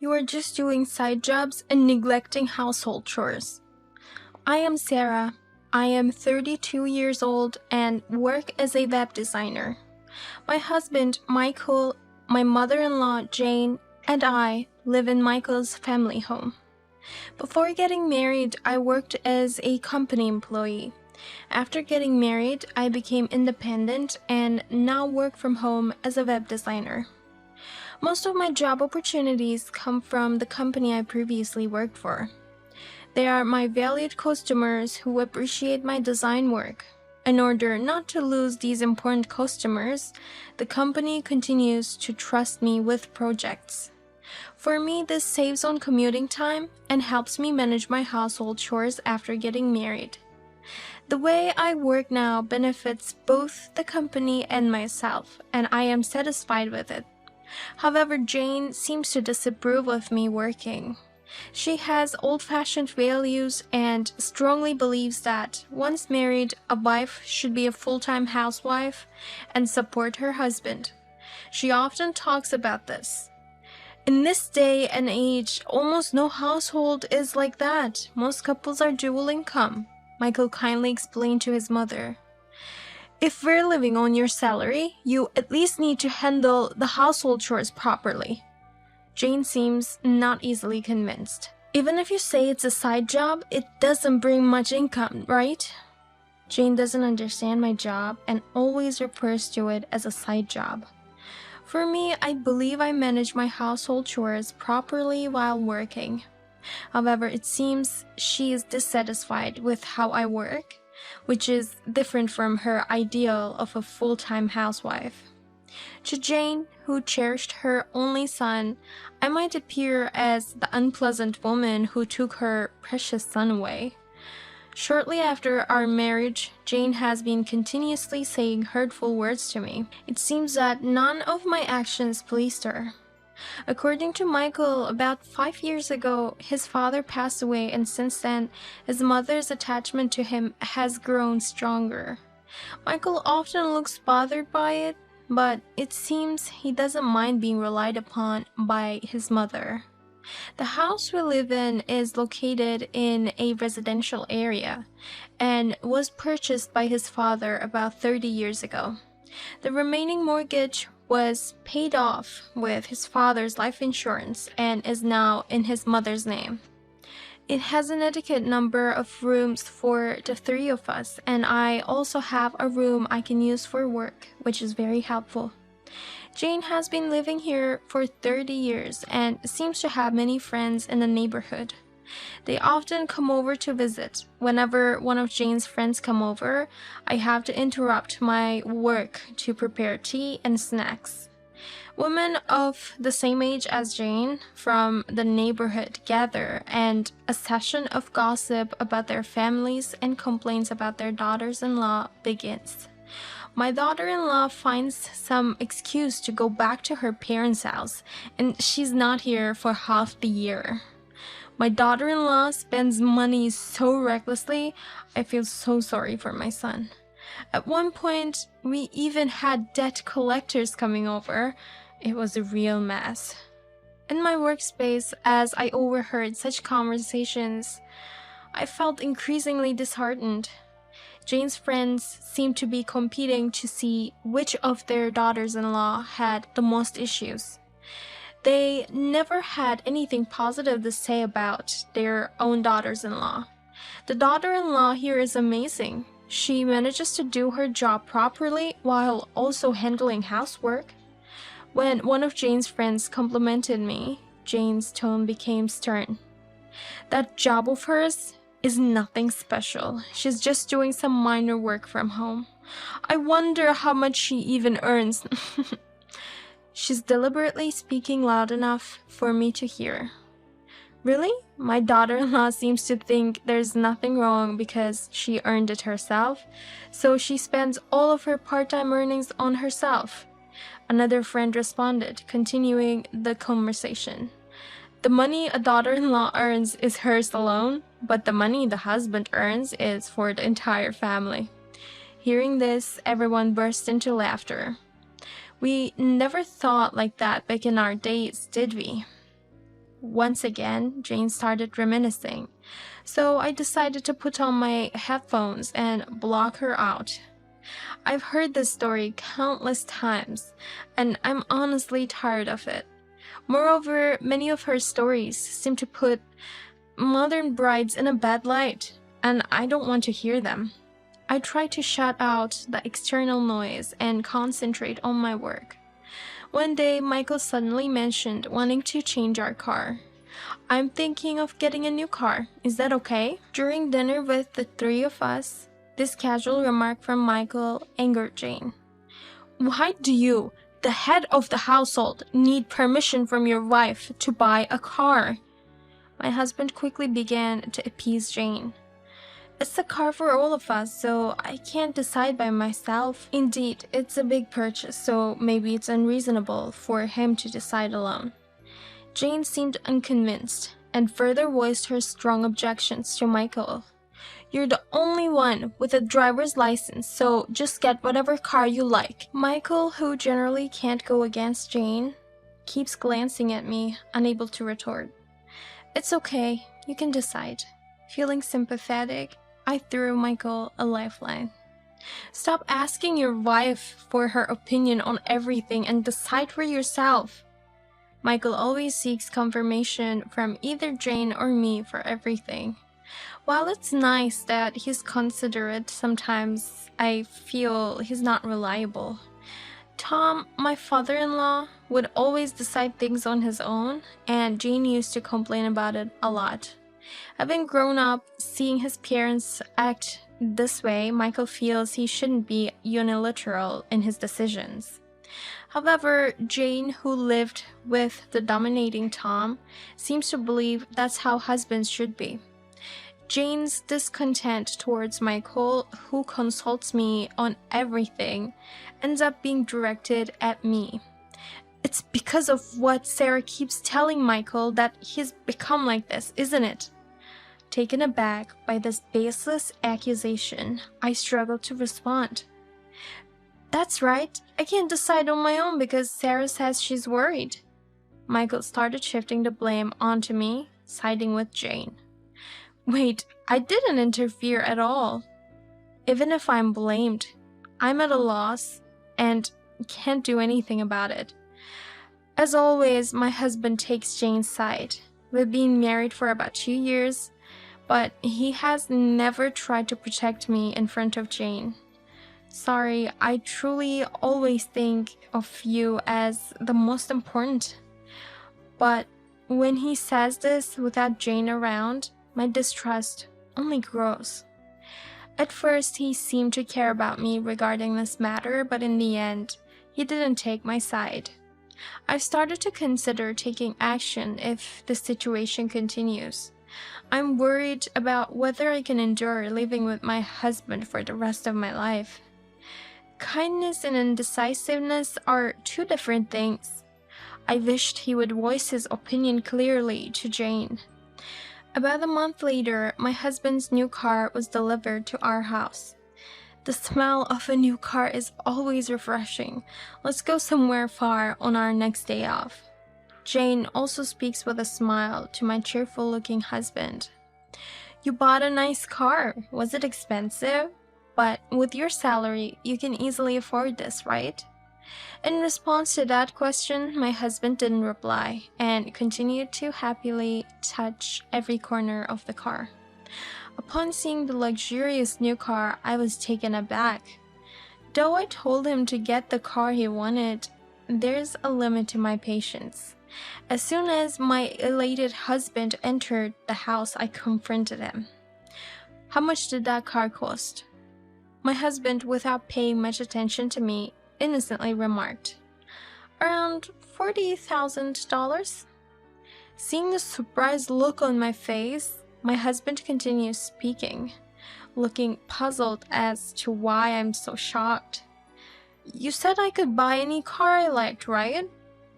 You are just doing side jobs and neglecting household chores. I am Sarah. I am 32 years old and work as a web designer. My husband, Michael, my mother-in-law, Jane, and I live in Michael's family home. Before getting married, I worked as a company employee. After getting married, I became independent and now work from home as a web designer. Most of my job opportunities come from the company I previously worked for. They are my valued customers who appreciate my design work. In order not to lose these important customers, the company continues to trust me with projects. For me, this saves on commuting time and helps me manage my household chores after getting married. The way I work now benefits both the company and myself, and I am satisfied with it. However, Jane seems to disapprove of me working. She has old-fashioned values and strongly believes that once married, a wife should be a full-time housewife and support her husband. She often talks about this. In this day and age, almost no household is like that. Most couples are dual income, Michael kindly explained to his mother. If we're living on your salary, you at least need to handle the household chores properly. Jane seems not easily convinced. Even if you say it's a side job, it doesn't bring much income, right? Jane doesn't understand my job and always refers to it as a side job. For me, I believe I manage my household chores properly while working. However, it seems she is dissatisfied with how I work, which is different from her ideal of a full-time housewife. To Jane, who cherished her only son, I might appear as the unpleasant woman who took her precious son away. Shortly after our marriage, Jane has been continuously saying hurtful words to me. It seems that none of my actions pleased her. According to Michael, about 5 years ago, his father passed away, and since then, his mother's attachment to him has grown stronger. Michael often looks bothered by it, but it seems he doesn't mind being relied upon by his mother. The house we live in is located in a residential area and was purchased by his father about 30 years ago. The remaining mortgage was paid off with his father's life insurance and is now in his mother's name. It has an adequate number of rooms for the three of us, and I also have a room I can use for work, which is very helpful. Jane has been living here for 30 years and seems to have many friends in the neighborhood. They often come over to visit. Whenever one of Jane's friends come over, I have to interrupt my work to prepare tea and snacks. Women of the same age as Jane from the neighborhood gather, and a session of gossip about their families and complaints about their daughters-in-law begins. My daughter-in-law finds some excuse to go back to her parents' house, and she's not here for half the year. My daughter-in-law spends money so recklessly, I feel so sorry for my son. At one point, we even had debt collectors coming over. It was a real mess. In my workspace, as I overheard such conversations, I felt increasingly disheartened. Jane's friends seemed to be competing to see which of their daughters-in-law had the most issues. They never had anything positive to say about their own daughters-in-law. The daughter-in-law here is amazing. She manages to do her job properly while also handling housework. When one of Jane's friends complimented me, Jane's tone became stern. That job of hers is nothing special. She's just doing some minor work from home. I wonder how much she even earns. She's deliberately speaking loud enough for me to hear. Really? My daughter-in-law seems to think there's nothing wrong because she earned it herself, so she spends all of her part-time earnings on herself. Another friend responded, continuing the conversation. The money a daughter-in-law earns is hers alone, but the money the husband earns is for the entire family. Hearing this, everyone burst into laughter. We never thought like that back in our days, did we? Once again, Jane started reminiscing, so I decided to put on my headphones and block her out. I've heard this story countless times, and I'm honestly tired of it. Moreover, many of her stories seem to put modern brides in a bad light, and I don't want to hear them. I try to shut out the external noise and concentrate on my work. One day, Michael suddenly mentioned wanting to change our car. I'm thinking of getting a new car. Is that okay? During dinner with the three of us, this casual remark from Michael angered Jane. Why do you, the head of the household, need permission from your wife to buy a car? My husband quickly began to appease Jane. It's a car for all of us, so I can't decide by myself. Indeed, it's a big purchase, so maybe it's unreasonable for him to decide alone. Jane seemed unconvinced and further voiced her strong objections to Michael. You're the only one with a driver's license, so just get whatever car you like. Michael, who generally can't go against Jane, keeps glancing at me, unable to retort. It's okay, you can decide. Feeling sympathetic, I threw Michael a lifeline. Stop asking your wife for her opinion on everything and decide for yourself. Michael always seeks confirmation from either Jane or me for everything. While it's nice that he's considerate, sometimes I feel he's not reliable. Tom, my father-in-law, would always decide things on his own, and Jane used to complain about it a lot. Having grown up seeing his parents act this way, Michael feels he shouldn't be unilateral in his decisions. However, Jane, who lived with the dominating Tom, seems to believe that's how husbands should be. Jane's discontent towards Michael, who consults me on everything, ends up being directed at me. It's because of what Sarah keeps telling Michael that he's become like this, isn't it? Taken aback by this baseless accusation, I struggle to respond. That's right, I can't decide on my own because Sarah says she's worried. Michael started shifting the blame onto me, siding with Jane. Wait, I didn't interfere at all. Even if I'm blamed, I'm at a loss and can't do anything about it. As always, my husband takes Jane's side. We've been married for about 2 years, but he has never tried to protect me in front of Jane. Sorry, I truly always think of you as the most important. But when he says this without Jane around, my distrust only grows. At first, he seemed to care about me regarding this matter, but in the end, he didn't take my side. I've started to consider taking action if the situation continues. I'm worried about whether I can endure living with my husband for the rest of my life. Kindness and indecisiveness are two different things. I wished he would voice his opinion clearly to Jane. About a month later, my husband's new car was delivered to our house. The smell of a new car is always refreshing. Let's go somewhere far on our next day off. Jane also speaks with a smile to my cheerful-looking husband. You bought a nice car. Was it expensive? But with your salary, you can easily afford this, right? In response to that question, my husband didn't reply and continued to happily touch every corner of the car. Upon seeing the luxurious new car, I was taken aback. Though I told him to get the car he wanted, there's a limit to my patience. As soon as my elated husband entered the house, I confronted him. How much did that car cost? My husband, without paying much attention to me, innocently remarked, Around $40,000? Seeing the surprised look on my face, my husband continues speaking, looking puzzled as to why I'm so shocked. You said I could buy any car I liked, right?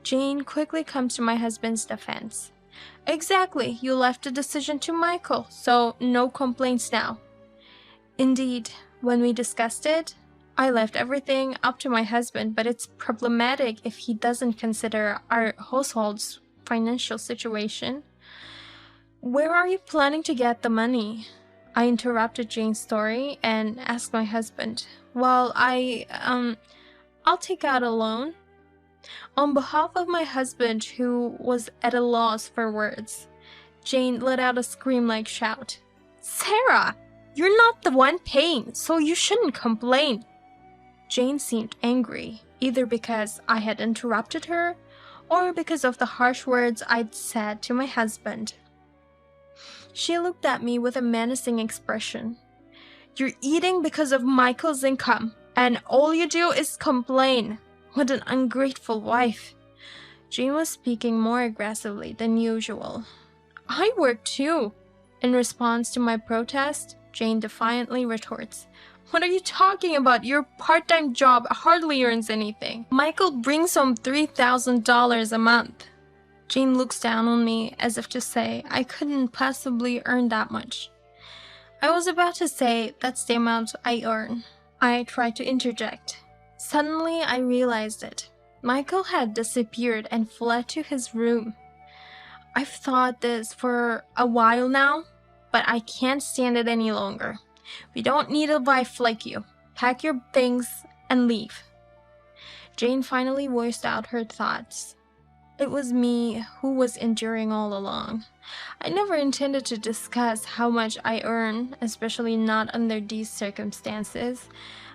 Jane quickly comes to my husband's defense. Exactly, you left the decision to Michael, so no complaints now. Indeed, when we discussed it, I left everything up to my husband, but it's problematic if he doesn't consider our households financial situation. Where are you planning to get the money? I interrupted Jane's story and asked my husband. Well, I'll take out a loan. On behalf of my husband, who was at a loss for words, Jane let out a scream-like shout. Sarah, you're not the one paying, so you shouldn't complain. Jane seemed angry, either because I had interrupted her or because of the harsh words I'd said to my husband. She looked at me with a menacing expression. You're eating because of Michael's income, and all you do is complain. What an ungrateful wife. Jane was speaking more aggressively than usual. I work too. In response to my protest, Jane defiantly retorts, What are you talking about? Your part-time job hardly earns anything. Michael brings home $3,000 a month. Jane looks down on me as if to say I couldn't possibly earn that much. I was about to say that's the amount I earn. I tried to interject. Suddenly, I realized it. Michael had disappeared and fled to his room. I've thought this for a while now, but I can't stand it any longer. We don't need a wife like you. Pack your things and leave. Jane finally voiced out her thoughts. It was me who was enduring all along. I never intended to discuss how much I earn, especially not under these circumstances,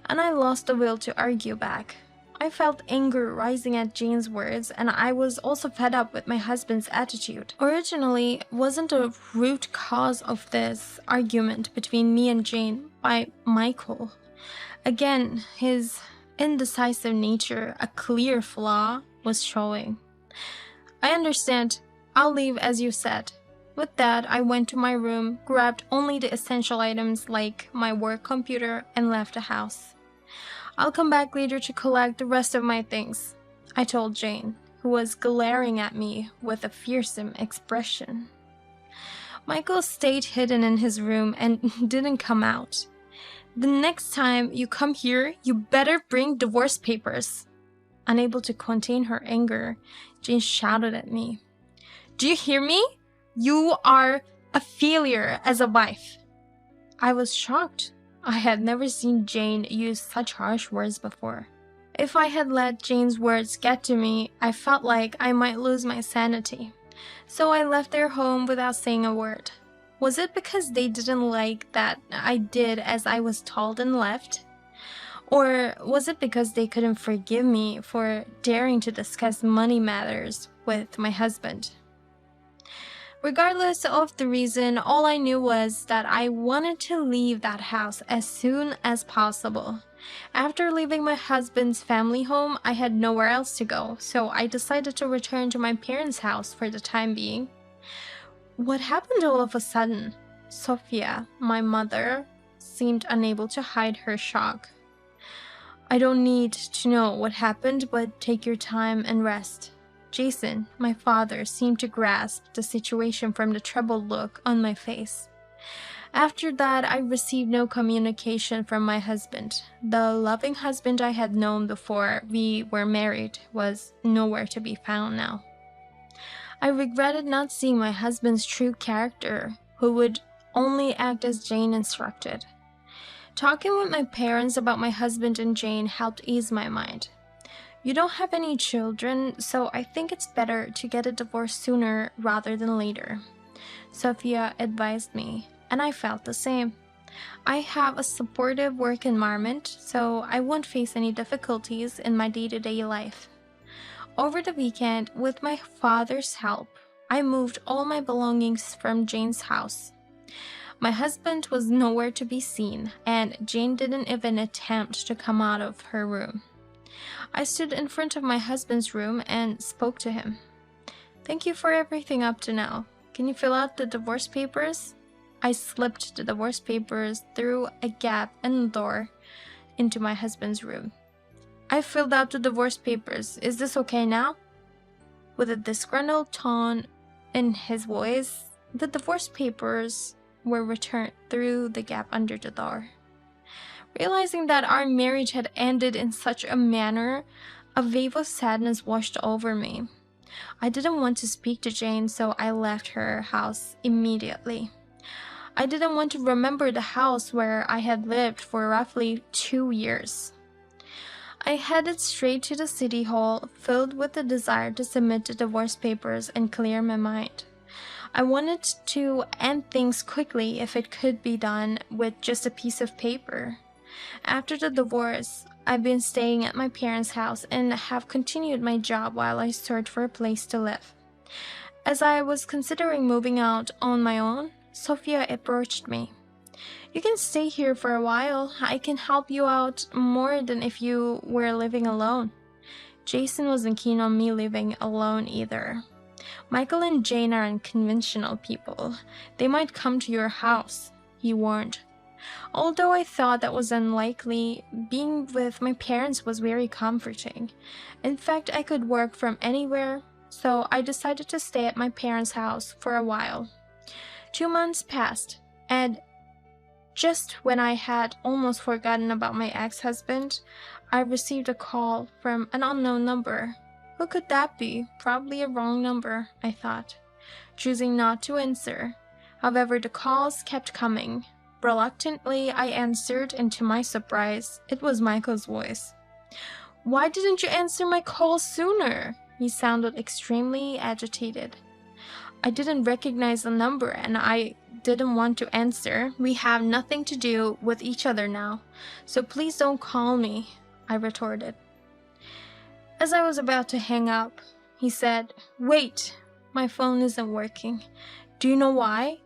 and I lost the will to argue back. I felt anger rising at Jane's words, and I was also fed up with my husband's attitude. Originally, wasn't the root cause of this argument between me and Jane by Michael. Again, his indecisive nature, a clear flaw, was showing. I understand. I'll leave as you said. With that, I went to my room, grabbed only the essential items like my work computer, and left the house. I'll come back later to collect the rest of my things, I told Jane, who was glaring at me with a fearsome expression. Michael stayed hidden in his room and didn't come out. The next time you come here, you better bring divorce papers. Unable to contain her anger, Jane shouted at me. Do you hear me? You are a failure as a wife. I was shocked. I had never seen Jane use such harsh words before. If I had let Jane's words get to me, I felt like I might lose my sanity. So I left their home without saying a word. Was it because they didn't like that I did as I was told and left? Or was it because they couldn't forgive me for daring to discuss money matters with my husband? Regardless of the reason, all I knew was that I wanted to leave that house as soon as possible. After leaving my husband's family home, I had nowhere else to go, so I decided to return to my parents' house for the time being. What happened all of a sudden? Sophia, my mother, seemed unable to hide her shock. I don't need to know what happened, but take your time and rest. Jason, my father, seemed to grasp the situation from the troubled look on my face. After that, I received no communication from my husband. The loving husband I had known before we were married was nowhere to be found now. I regretted not seeing my husband's true character, who would only act as Jane instructed. Talking with my parents about my husband and Jane helped ease my mind. You don't have any children, so I think it's better to get a divorce sooner rather than later, Sophia advised me, and I felt the same. I have a supportive work environment, so I won't face any difficulties in my day-to-day life. Over the weekend, with my father's help, I moved all my belongings from Jane's house. My husband was nowhere to be seen, and Jane didn't even attempt to come out of her room. I stood in front of my husband's room and spoke to him. Thank you for everything up to now. Can you fill out the divorce papers? I slipped the divorce papers through a gap in the door into my husband's room. I filled out the divorce papers. Is this okay now? With a disgruntled tone in his voice, the divorce papers were returned through the gap under the door. Realizing that our marriage had ended in such a manner, a wave of sadness washed over me. I didn't want to speak to Jane, so I left her house immediately. I didn't want to remember the house where I had lived for roughly 2 years. I headed straight to the city hall, filled with the desire to submit the divorce papers and clear my mind. I wanted to end things quickly if it could be done with just a piece of paper. After the divorce, I've been staying at my parents' house and have continued my job while I search for a place to live. As I was considering moving out on my own, Sophia approached me. "You can stay here for a while. I can help you out more than if you were living alone." Jason wasn't keen on me living alone either. "Michael and Jane are unconventional people. They might come to your house," he warned. Although I thought that was unlikely, being with my parents was very comforting. In fact, I could work from anywhere, so I decided to stay at my parents' house for a while. 2 months passed, and just when I had almost forgotten about my ex-husband, I received a call from an unknown number. Who could that be? Probably a wrong number, I thought, choosing not to answer. However, the calls kept coming. Reluctantly, I answered, and to my surprise, it was Michael's voice. "Why didn't you answer my call sooner?" He sounded extremely agitated. "I didn't recognize the number, and I didn't want to answer. We have nothing to do with each other now, so please don't call me," I retorted. As I was about to hang up, he said, "Wait, my phone isn't working. Do you know why?"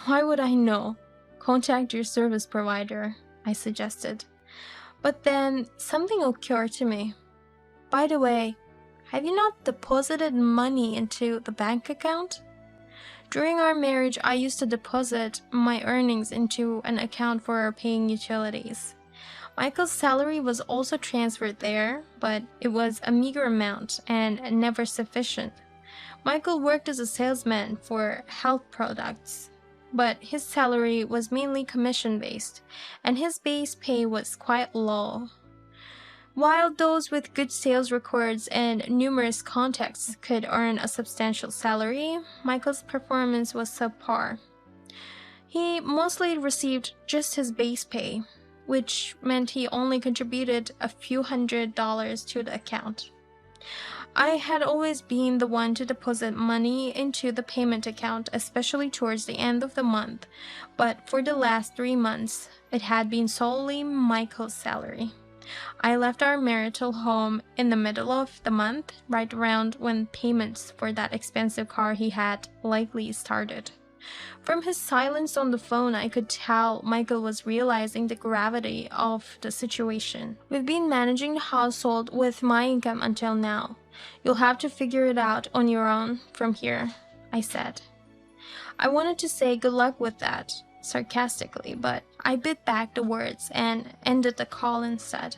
"Why would I know? Contact your service provider," I suggested. But then something occurred to me. "By the way, have you not deposited money into the bank account?" During our marriage, I used to deposit my earnings into an account for paying utilities. Michael's salary was also transferred there, but it was a meager amount and never sufficient. Michael worked as a salesman for health products, but his salary was mainly commission-based, and his base pay was quite low. While those with good sales records and numerous contacts could earn a substantial salary, Michael's performance was subpar. He mostly received just his base pay, which meant he only contributed a few $100s to the account. I had always been the one to deposit money into the payment account, especially towards the end of the month, but for the last 3 months, it had been solely Michael's salary. I left our marital home in the middle of the month, right around when payments for that expensive car he had likely started. From his silence on the phone, I could tell Michael was realizing the gravity of the situation. "We've been managing the household with my income until now. You'll have to figure it out on your own from here," I said. I wanted to say good luck with that, sarcastically, but I bit back the words and ended the call instead.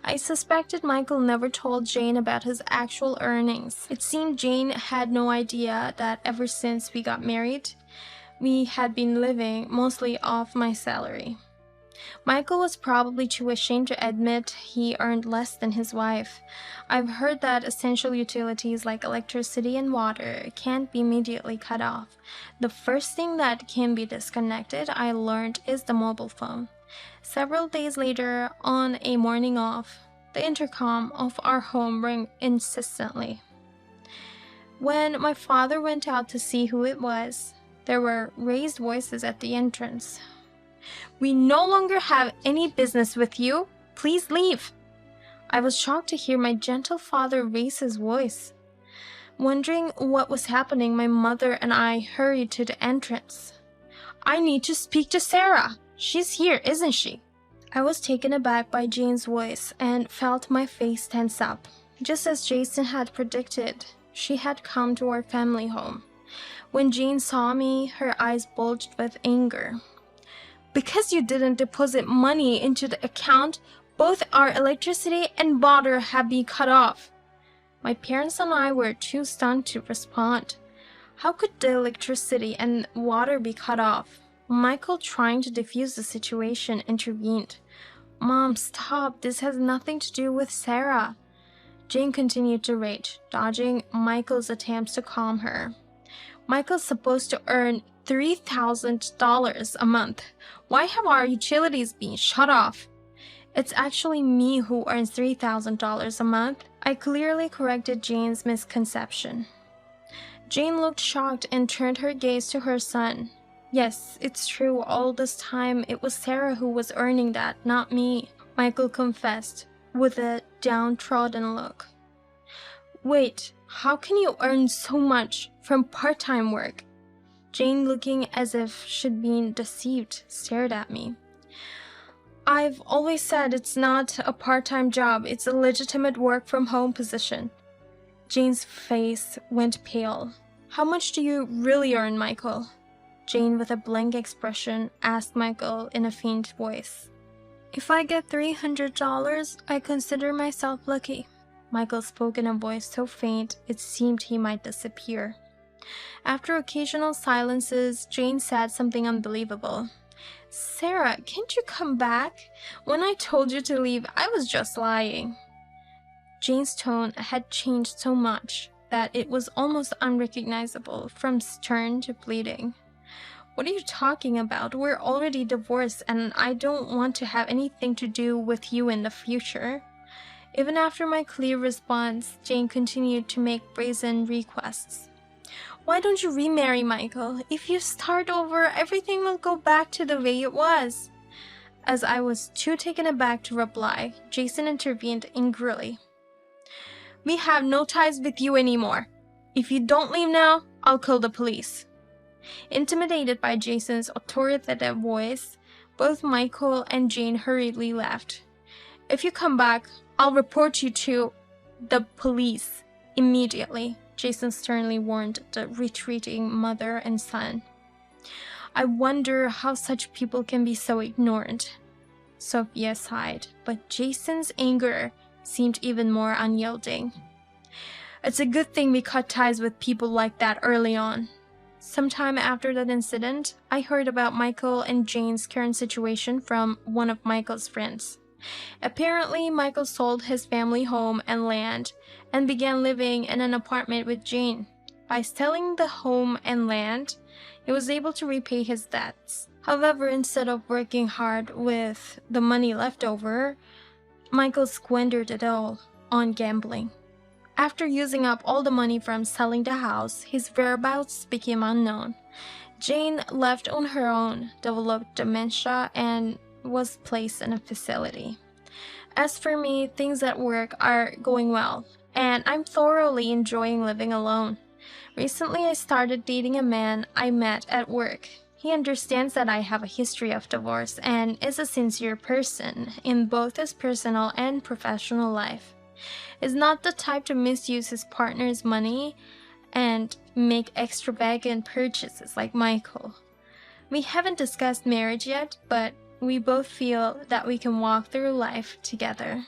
I suspected Michael never told Jane about his actual earnings. It seemed Jane had no idea that ever since we got married, we had been living mostly off my salary. Michael was probably too ashamed to admit he earned less than his wife. I've heard that essential utilities like electricity and water can't be immediately cut off. The first thing that can be disconnected, I learned, is the mobile phone. Several days later, on a morning off, the intercom of our home rang insistently. When my father went out to see who it was, there were raised voices at the entrance. "We no longer have any business with you. Please leave." I was shocked to hear my gentle father raise his voice. Wondering what was happening, my mother and I hurried to the entrance. "I need to speak to Sarah. She's here, isn't she?" I was taken aback by Jane's voice and felt my face tense up. Just as Jason had predicted, she had come to our family home. When Jane saw me, her eyes bulged with anger. "Because you didn't deposit money into the account, both our electricity and water have been cut off." My parents and I were too stunned to respond. How could the electricity and water be cut off? Michael, trying to defuse the situation, intervened. "Mom, stop. This has nothing to do with Sarah." Jane continued to rage, dodging Michael's attempts to calm her. Michael's supposed to earn $3,000 a month. Why have our utilities been shut off? It's actually me who earns $3,000 a month. I clearly corrected Jane's misconception. Jane looked shocked and turned her gaze to her son. Yes, it's true, all this time it was Sarah who was earning that, not me, Michael confessed, with a downtrodden look. Wait, how can you earn so much from part-time work? Jane, looking as if she'd been deceived, stared at me. I've always said it's not a part-time job, it's a legitimate work-from-home position. Jane's face went pale. How much do you really earn, Michael? Jane, with a blank expression, asked Michael in a faint voice. If I get $300, I consider myself lucky. Michael spoke in a voice so faint it seemed he might disappear. After occasional silences, Jane said something unbelievable. Sarah, can't you come back? When I told you to leave, I was just lying. Jane's tone had changed so much that it was almost unrecognizable, from stern to pleading. What are you talking about? We're already divorced and I don't want to have anything to do with you in the future. Even after my clear response, Jane continued to make brazen requests. Why don't you remarry, Michael? If you start over, everything will go back to the way it was. As I was too taken aback to reply, Jason intervened angrily. We have no ties with you anymore. If you don't leave now, I'll call the police. Intimidated by Jason's authoritative voice, both Michael and Jane hurriedly left. If you come back, I'll report you to the police immediately, Jason sternly warned the retreating mother and son. I wonder how such people can be so ignorant. Sophia sighed, but Jason's anger seemed even more unyielding. It's a good thing we cut ties with people like that early on. Sometime after that incident, I heard about Michael and Jane's current situation from one of Michael's friends. Apparently, Michael sold his family home and land and began living in an apartment with Jane. By selling the home and land, he was able to repay his debts. However, instead of working hard with the money left over, Michael squandered it all on gambling. After using up all the money from selling the house, his whereabouts became unknown. Jane, left on her own, developed dementia and was placed in a facility. As for me, things at work are going well, and I'm thoroughly enjoying living alone. Recently, I started dating a man I met at work. He understands that I have a history of divorce and is a sincere person in both his personal and professional life. Is not the type to misuse his partner's money and make extravagant purchases like Michael. We haven't discussed marriage yet, but we both feel that we can walk through life together.